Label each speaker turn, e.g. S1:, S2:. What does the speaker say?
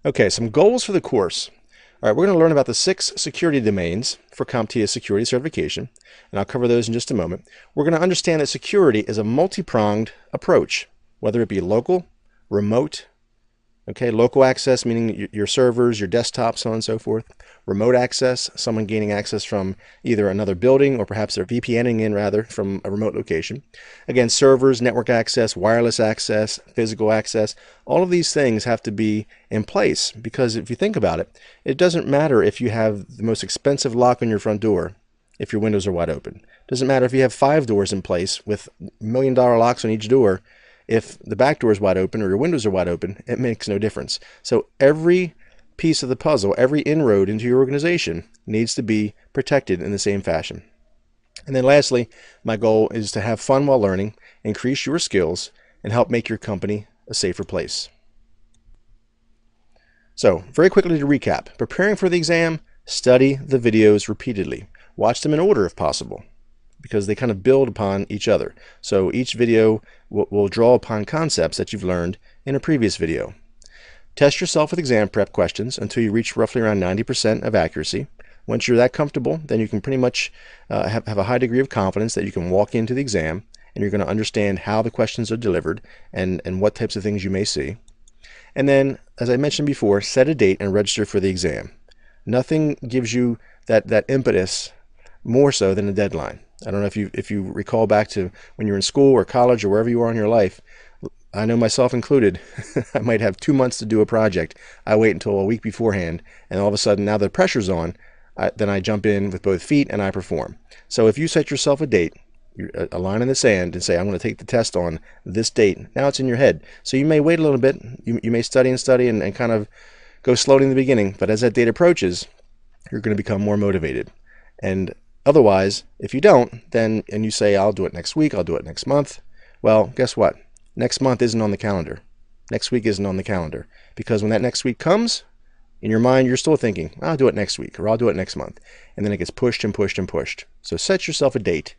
S1: Okay, some goals for the course. All right, we're going to learn about the 6 security domains for CompTIA security certification, and I'll cover those in just a moment. We're going to understand that security is a multi-pronged approach, whether it be local, remote, okay, local access, meaning your servers, your desktops, so on and so forth. Remote access, someone gaining access from either another building or perhaps they're VPNing in rather from a remote location. Again, servers, network access, wireless access, physical access, all of these things have to be in place because if you think about it, it doesn't matter if you have the most expensive lock on your front door if your windows are wide open. It doesn't matter if you have 5 doors in place with $1 million locks on each door. If the back door is wide open or your windows are wide open, it makes no difference. So every piece of the puzzle, every inroad into your organization needs to be protected in the same fashion. And then lastly, my goal is to have fun while learning, increase your skills, and help make your company a safer place. So very quickly to recap, preparing for the exam, study the videos repeatedly. Watch them in order if possible, because they kind of build upon each other. So each video will draw upon concepts that you've learned in a previous video. Test yourself with exam prep questions until you reach roughly around 90% of accuracy. Once you're that comfortable, then you can pretty much have a high degree of confidence that you can walk into the exam and you're going to understand how the questions are delivered and what types of things you may see. And then, as I mentioned before, set a date and register for the exam. Nothing gives you that impetus more so than a deadline. I don't know if you recall back to when you're in school or college or wherever you are in your life. I know myself included, I might have 2 months to do a project. I wait until a week beforehand, and all of a sudden, now the pressure's on, then I jump in with both feet and I perform. So if you set yourself a date, a line in the sand, and say, I'm going to take the test on this date, now it's in your head. So you may wait a little bit, you may study and kind of go slowly in the beginning, but as that date approaches, you're going to become more motivated. And otherwise, if you don't, and you say, I'll do it next week, I'll do it next month, well, guess what? Next month isn't on the calendar. Next week isn't on the calendar. Because when that next week comes, in your mind, you're still thinking, I'll do it next week, or I'll do it next month. And then it gets pushed and pushed and pushed. So set yourself a date